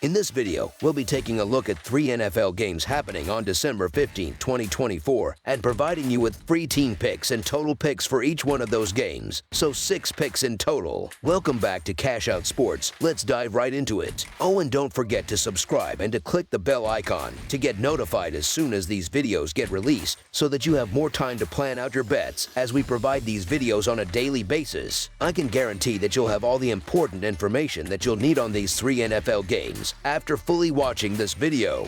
In this video, we'll be taking a look at 3 NFL games happening on December 15, 2024, and providing you with free team picks and total picks for each one of those games, so 6 picks in total. Welcome back to Cash Out Sports. Let's dive right into it. Oh, and don't forget to subscribe and to click the bell icon to get notified as soon as these videos get released, so that you have more time to plan out your bets as we provide these videos on a daily basis. I can guarantee that you'll have all the important information that you'll need on these 3 NFL games after fully watching this video.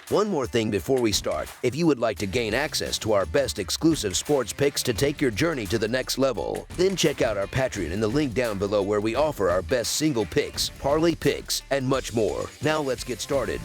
One more thing before we start: if you would like to gain access to our best exclusive sports picks to take your journey to the next level, then check out our Patreon in the link down below, where we offer our best single picks, parlay picks, and much more. Now let's get started.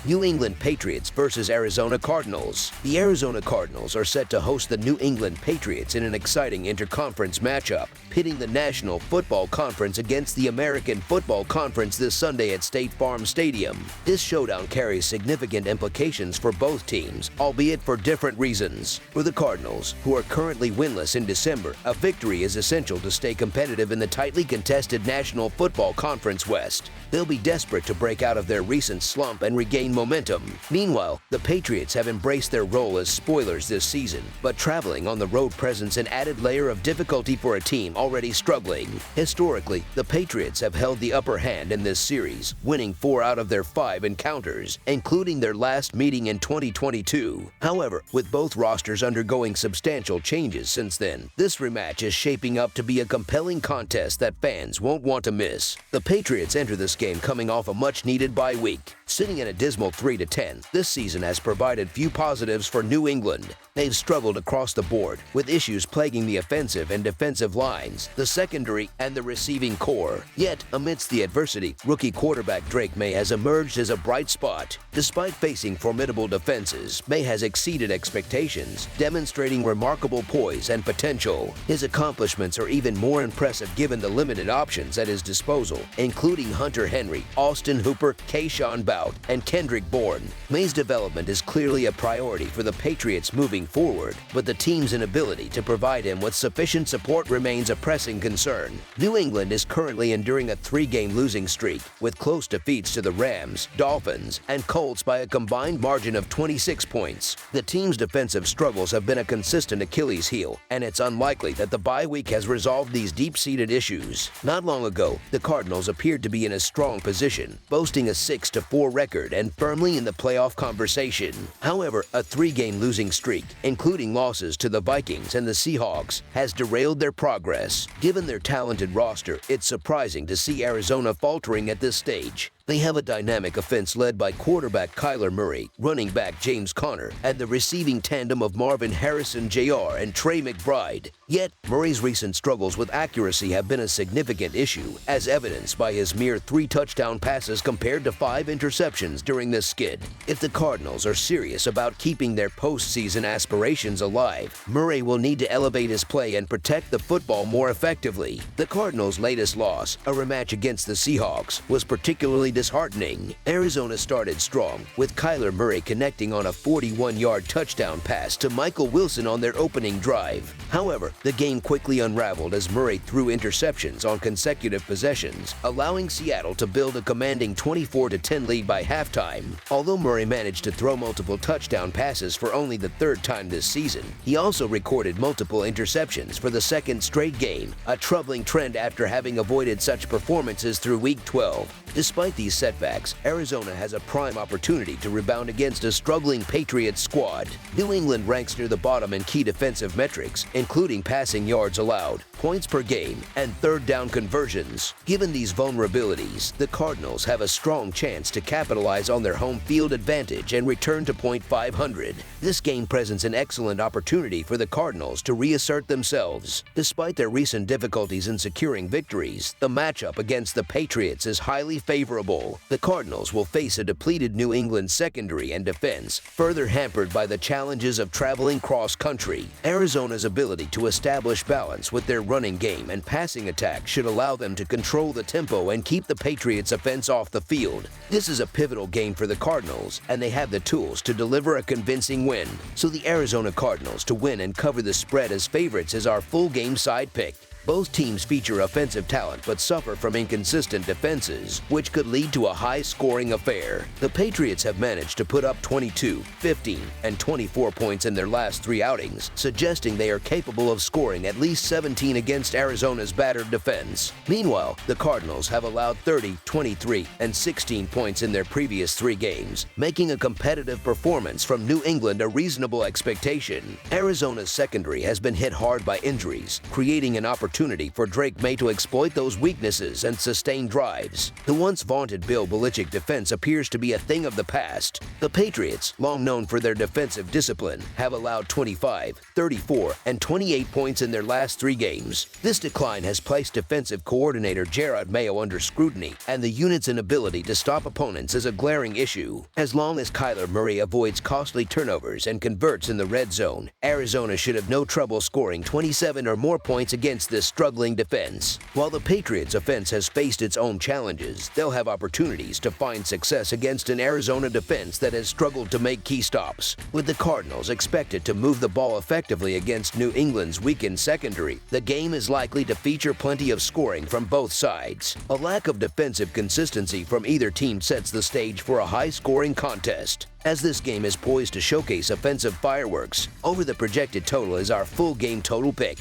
New England Patriots versus Arizona Cardinals. The Arizona Cardinals are set to host the New England Patriots in an exciting interconference matchup, pitting the National Football Conference against the American Football Conference this Sunday at State Farm Stadium. This showdown carries significant implications for both teams, albeit for different reasons. For the Cardinals, who are currently winless in December, a victory is essential to stay competitive in the tightly contested National Football Conference West. They'll be desperate to break out of their recent slump and regain momentum. Meanwhile, the Patriots have embraced their role as spoilers this season, but traveling on the road presents an added layer of difficulty for a team already struggling. Historically, the Patriots have held the upper hand in this series, winning 4 out of their 5 encounters, including their last meeting in 2022. However, with both rosters undergoing substantial changes since then, this rematch is shaping up to be a compelling contest that fans won't want to miss. The Patriots enter this game coming off a much-needed bye week. Sitting at a dismal 3-10, this season has provided few positives for New England. They've struggled across the board, with issues plaguing the offensive and defensive lines, the secondary, and the receiving core. Yet, amidst the adversity, rookie quarterback Drake May has emerged as a bright spot. Despite facing formidable defenses, May has exceeded expectations, demonstrating remarkable poise and potential. His accomplishments are even more impressive given the limited options at his disposal, including Hunter Henry, Austin Hooper, Keyshawn Bout, and Kendrick Bourne. May's development is clearly a priority for the Patriots moving forward, but the team's inability to provide him with sufficient support remains a pressing concern. New England is currently enduring a 3-game losing streak, with close defeats to the Rams, Dolphins, and Colts by a combined margin of 26 points. The team's defensive struggles have been a consistent Achilles heel, and it's unlikely that the bye week has resolved these deep-seated issues. Not long ago, the Cardinals appeared to be in a strong position, boasting a 6-4 record and firmly in the playoff conversation. However, a 3-game losing streak, including losses to the Vikings and the Seahawks, has derailed their progress. Given their talented roster, it's surprising to see Arizona faltering at this stage. They have a dynamic offense led by quarterback Kyler Murray, running back James Conner, and the receiving tandem of Marvin Harrison Jr. and Trey McBride. Yet, Murray's recent struggles with accuracy have been a significant issue, as evidenced by his mere 3 touchdown passes compared to 5 interceptions during this skid. If the Cardinals are serious about keeping their postseason aspirations alive, Murray will need to elevate his play and protect the football more effectively. The Cardinals' latest loss, a rematch against the Seahawks, was particularly disheartening. Arizona started strong, with Kyler Murray connecting on a 41-yard touchdown pass to Michael Wilson on their opening drive. However, the game quickly unraveled as Murray threw interceptions on consecutive possessions, allowing Seattle to build a commanding 24-10 lead by halftime. Although Murray managed to throw multiple touchdown passes for only the 3rd time this season, he also recorded multiple interceptions for the 2nd straight game, a troubling trend after having avoided such performances through Week 12. Despite these setbacks, Arizona has a prime opportunity to rebound against a struggling Patriots squad. New England ranks near the bottom in key defensive metrics, including passing yards allowed, points per game, and 3rd down conversions. Given these vulnerabilities, the Cardinals have a strong chance to capitalize on their home field advantage and return to .500. This game presents an excellent opportunity for the Cardinals to reassert themselves. Despite their recent difficulties in securing victories, the matchup against the Patriots is highly favorable. The Cardinals will face a depleted New England secondary and defense, further hampered by the challenges of traveling cross-country. Arizona's ability to establish balance with their running game and passing attack should allow them to control the tempo and keep the Patriots' offense off the field. This is a pivotal game for the Cardinals, and they have the tools to deliver a convincing win. So the Arizona Cardinals to win and cover the spread as favorites is our full game side pick. Both teams feature offensive talent but suffer from inconsistent defenses, which could lead to a high-scoring affair. The Patriots have managed to put up 22, 15, and 24 points in their last 3 outings, suggesting they are capable of scoring at least 17 against Arizona's battered defense. Meanwhile, the Cardinals have allowed 30, 23, and 16 points in their previous 3 games, making a competitive performance from New England a reasonable expectation. Arizona's secondary has been hit hard by injuries, creating an opportunity for Drake May to exploit those weaknesses and sustain drives. The once vaunted Bill Belichick defense appears to be a thing of the past. The Patriots, long known for their defensive discipline, have allowed 25, 34, and 28 points in their last 3 games. This decline has placed defensive coordinator Jerod Mayo under scrutiny, and the unit's inability to stop opponents is a glaring issue. As long as Kyler Murray avoids costly turnovers and converts in the red zone, Arizona should have no trouble scoring 27 or more points against this struggling defense. While the Patriots' offense has faced its own challenges, they'll have opportunities to find success against an Arizona defense that has struggled to make key stops. With the Cardinals expected to move the ball effectively against New England's weakened secondary, the game is likely to feature plenty of scoring from both sides. A lack of defensive consistency from either team sets the stage for a high-scoring contest. As this game is poised to showcase offensive fireworks, over the projected total is our full game total pick.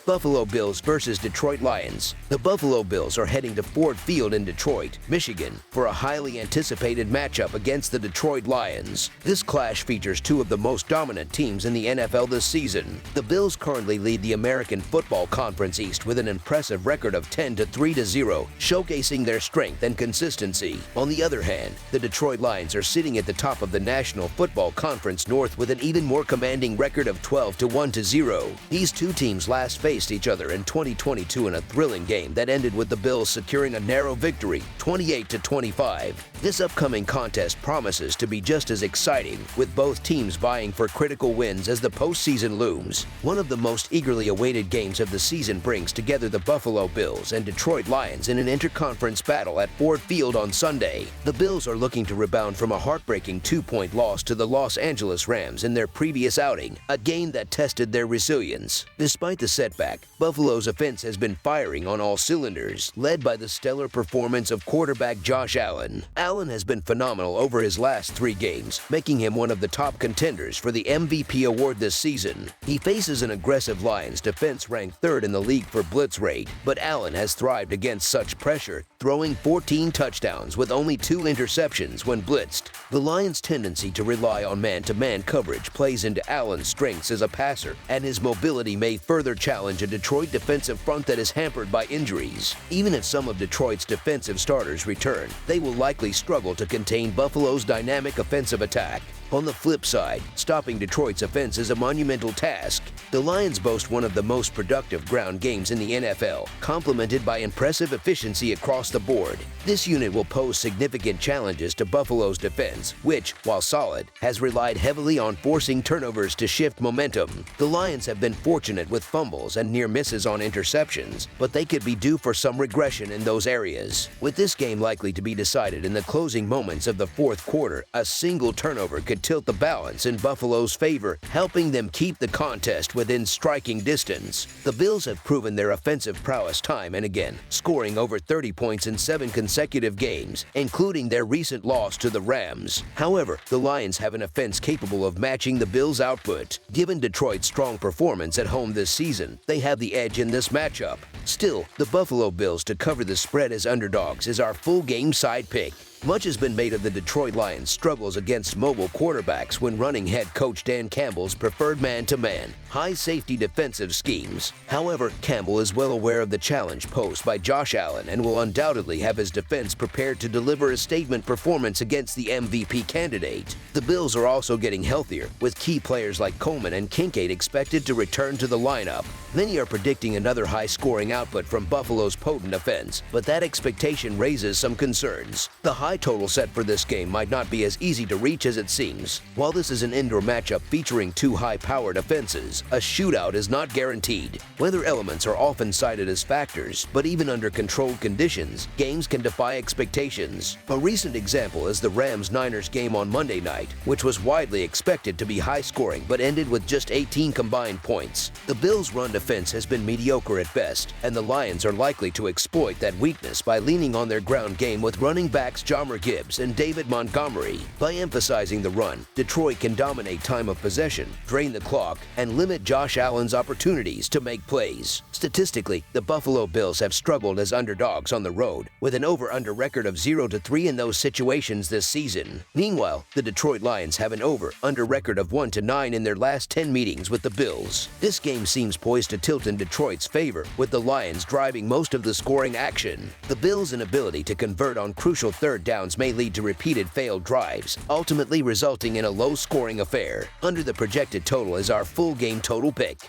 Buffalo Bills versus Detroit Lions. The Buffalo Bills are heading to Ford Field in Detroit, Michigan, for a highly anticipated matchup against the Detroit Lions. This clash features 2 of the most dominant teams in the NFL this season. The Bills currently lead the American Football Conference East with an impressive record of 10-3-0, showcasing their strength and consistency. On the other hand, the Detroit Lions are sitting at the top of the National Football Conference North with an even more commanding record of 12-1-0. These 2 teams last faced each other in 2022 in a thrilling game that ended with the Bills securing a narrow victory, 28-25. This upcoming contest promises to be just as exciting, with both teams vying for critical wins as the postseason looms. One of the most eagerly awaited games of the season brings together the Buffalo Bills and Detroit Lions in an interconference battle at Ford Field on Sunday. The Bills are looking to rebound from a heartbreaking 2-point loss to the Los Angeles Rams in their previous outing, a game that tested their resilience. Despite the setback, Buffalo's offense has been firing on all cylinders, led by the stellar performance of quarterback Josh Allen. Allen has been phenomenal over his last 3 games, making him one of the top contenders for the MVP award this season. He faces an aggressive Lions defense ranked 3rd in the league for blitz rate, but Allen has thrived against such pressure, throwing 14 touchdowns with only 2 interceptions when blitzed. The Lions' tendency to rely on man-to-man coverage plays into Allen's strengths as a passer, and his mobility may further challenge a Detroit defensive front that is hampered by injuries. Even if some of Detroit's defensive starters return, they will likely struggle to contain Buffalo's dynamic offensive attack. On the flip side, stopping Detroit's offense is a monumental task. The Lions boast one of the most productive ground games in the NFL, complemented by impressive efficiency across the board. This unit will pose significant challenges to Buffalo's defense, which, while solid, has relied heavily on forcing turnovers to shift momentum. The Lions have been fortunate with fumbles and near misses on interceptions, but they could be due for some regression in those areas. With this game likely to be decided in the closing moments of the 4th quarter, a single turnover could tilt the balance in Buffalo's favor, helping them keep the contest within striking distance. The Bills have proven their offensive prowess time and again, scoring over 30 points in 7 consecutive games, including their recent loss to the Rams. However, the Lions have an offense capable of matching the Bills' output. Given Detroit's strong performance at home this season, they have the edge in this matchup. Still, the Buffalo Bills to cover the spread as underdogs is our full game side pick. Much has been made of the Detroit Lions' struggles against mobile quarterbacks when running head coach Dan Campbell's preferred man-to-man, high-safety defensive schemes. However, Campbell is well aware of the challenge posed by Josh Allen and will undoubtedly have his defense prepared to deliver a statement performance against the MVP candidate. The Bills are also getting healthier, with key players like Coleman and Kincaid expected to return to the lineup. Many are predicting another high-scoring output from Buffalo's potent offense, but that expectation raises some concerns. The high total set for this game might not be as easy to reach as it seems. While this is an indoor matchup featuring two high-powered offenses, a shootout is not guaranteed. Weather elements are often cited as factors, but even under controlled conditions, games can defy expectations. A recent example is the Rams-Niners game on Monday night, which was widely expected to be high-scoring but ended with just 18 combined points. The Bills' run defense has been mediocre at best, and the Lions are likely to exploit that weakness by leaning on their ground game with running backs Jahmyr Gibbs and David Montgomery. By emphasizing the run, Detroit can dominate time of possession, drain the clock, and limit Josh Allen's opportunities to make plays. Statistically, the Buffalo Bills have struggled as underdogs on the road, with an over-under record of 0-3 in those situations this season. Meanwhile, the Detroit Lions have an over-under record of 1-9 in their last 10 meetings with the Bills. This game seems poised to tilt in Detroit's favor, with the Lions driving most of the scoring action. The Bills' inability to convert on crucial third downs may lead to repeated failed drives, ultimately resulting in a low-scoring affair. Under the projected total is our full game total pick.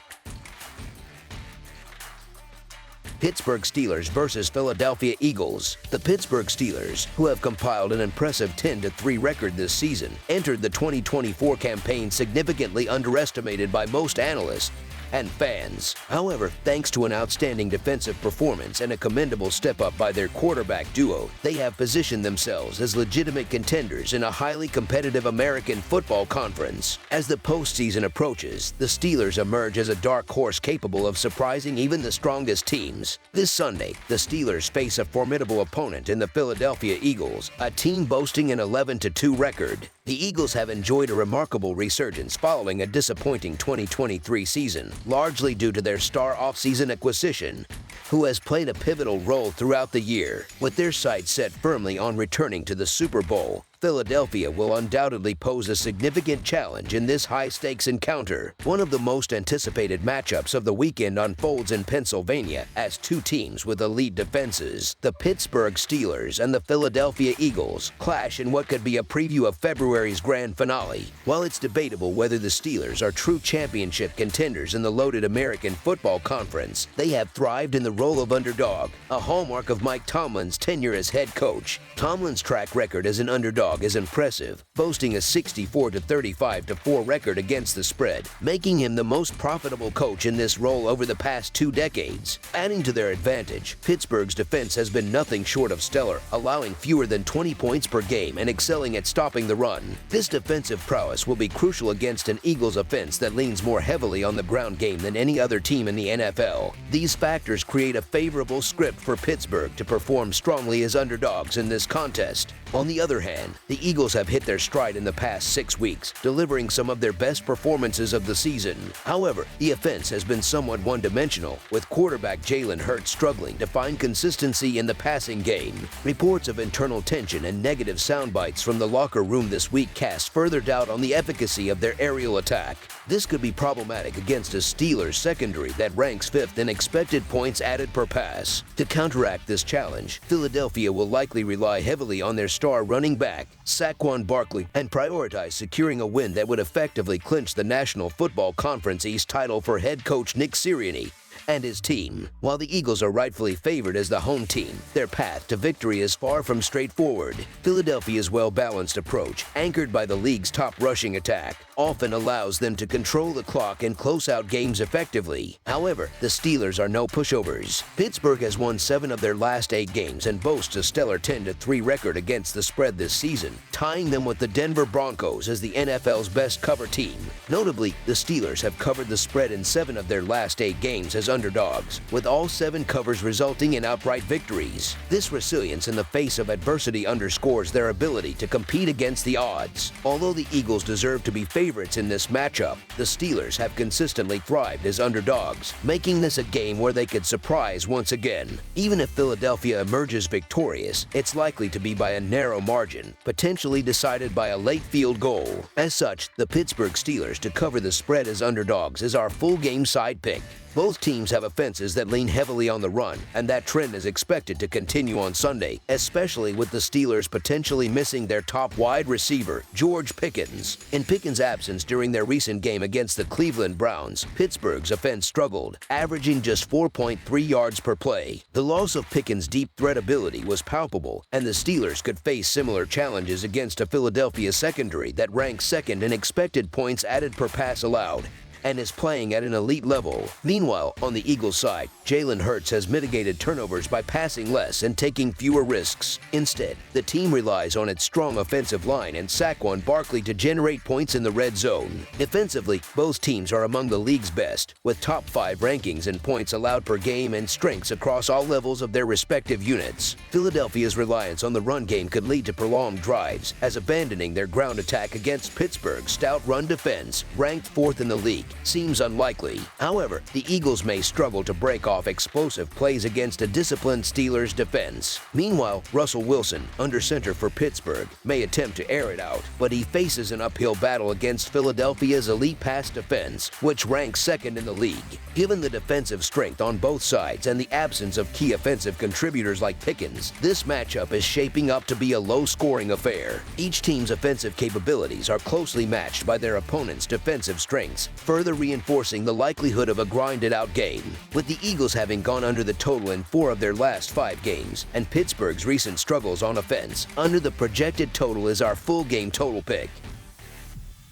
Pittsburgh Steelers versus Philadelphia Eagles. The Pittsburgh Steelers, who have compiled an impressive 10-3 record this season, entered the 2024 campaign significantly underestimated by most analysts and fans. However, thanks to an outstanding defensive performance and a commendable step-up by their quarterback duo, they have positioned themselves as legitimate contenders in a highly competitive American Football Conference. As the postseason approaches, the Steelers emerge as a dark horse capable of surprising even the strongest teams. This Sunday, the Steelers face a formidable opponent in the Philadelphia Eagles, a team boasting an 11-2 record. The Eagles have enjoyed a remarkable resurgence following a disappointing 2023 season, largely due to their star offseason acquisition, who has played a pivotal role throughout the year. With their sights set firmly on returning to the Super Bowl, Philadelphia will undoubtedly pose a significant challenge in this high-stakes encounter. One of the most anticipated matchups of the weekend unfolds in Pennsylvania as two teams with elite defenses, the Pittsburgh Steelers and the Philadelphia Eagles, clash in what could be a preview of February's grand finale. While it's debatable whether the Steelers are true championship contenders in the loaded American Football Conference, they have thrived in the role of underdog, a hallmark of Mike Tomlin's tenure as head coach. Tomlin's track record as an underdog is impressive, boasting a 64-35-4 record against the spread, making him the most profitable coach in this role over the past 2 decades. Adding to their advantage, Pittsburgh's defense has been nothing short of stellar, allowing fewer than 20 points per game and excelling at stopping the run. This defensive prowess will be crucial against an Eagles offense that leans more heavily on the ground game than any other team in the NFL. These factors create a favorable script for Pittsburgh to perform strongly as underdogs in this contest. On the other hand, the Eagles have hit their stride in the past 6 weeks, delivering some of their best performances of the season. However, the offense has been somewhat one-dimensional, with quarterback Jalen Hurts struggling to find consistency in the passing game. Reports of internal tension and negative soundbites from the locker room this week cast further doubt on the efficacy of their aerial attack. This could be problematic against a Steelers secondary that ranks 5th in expected points added per pass. To counteract this challenge, Philadelphia will likely rely heavily on their star running back, Saquon Barkley, and prioritize securing a win that would effectively clinch the National Football Conference East title for head coach Nick Sirianni and his team. While the Eagles are rightfully favored as the home team, their path to victory is far from straightforward. Philadelphia's well-balanced approach, anchored by the league's top rushing attack, often allows them to control the clock and close out games effectively. However, the Steelers are no pushovers. Pittsburgh has won 7 of their last 8 games and boasts a stellar 10-3 record against the spread this season, tying them with the Denver Broncos as the NFL's best cover team. Notably, the Steelers have covered the spread in 7 of their last 8 games as underdogs, with all 7 covers resulting in outright victories. This resilience in the face of adversity underscores their ability to compete against the odds. Although the Eagles deserve to be favorites in this matchup, the Steelers have consistently thrived as underdogs, making this a game where they could surprise once again. Even if Philadelphia emerges victorious, it's likely to be by a narrow margin, potentially decided by a late field goal. As such, the Pittsburgh Steelers to cover the spread as underdogs is our full game side pick. Both teams have offenses that lean heavily on the run, and that trend is expected to continue on Sunday, especially with the Steelers potentially missing their top wide receiver, George Pickens. In Pickens' absence during their recent game against the Cleveland Browns, Pittsburgh's offense struggled, averaging just 4.3 yards per play. The loss of Pickens' deep threat ability was palpable, and the Steelers could face similar challenges against a Philadelphia secondary that ranks second in expected points added per pass allowed and is playing at an elite level. Meanwhile, on the Eagles side, Jalen Hurts has mitigated turnovers by passing less and taking fewer risks. Instead, the team relies on its strong offensive line and Saquon Barkley to generate points in the red zone. Defensively, both teams are among the league's best, with top 5 rankings in points allowed per game and strengths across all levels of their respective units. Philadelphia's reliance on the run game could lead to prolonged drives, as abandoning their ground attack against Pittsburgh's stout run defense, ranked 4th in the league, seems unlikely. However, the Eagles may struggle to break off explosive plays against a disciplined Steelers defense. Meanwhile, Russell Wilson, under center for Pittsburgh, may attempt to air it out, but he faces an uphill battle against Philadelphia's elite pass defense, which ranks 2nd in the league. Given the defensive strength on both sides and the absence of key offensive contributors like Pickens, this matchup is shaping up to be a low-scoring affair. Each team's offensive capabilities are closely matched by their opponent's defensive strengths, further reinforcing the likelihood of a grinded-out game. With the Eagles having gone under the total in 4 of their last 5 games, and Pittsburgh's recent struggles on offense, under the projected total is our full game total pick.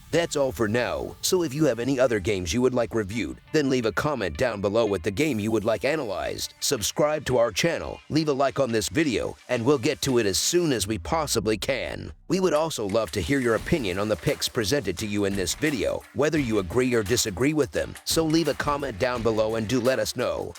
That's all for now, so if you have any other games you would like reviewed, then leave a comment down below with the game you would like analyzed. Subscribe to our channel, leave a like on this video, and we'll get to it as soon as we possibly can. We would also love to hear your opinion on the picks presented to you in this video, whether you agree or disagree with them, so leave a comment down below and do let us know.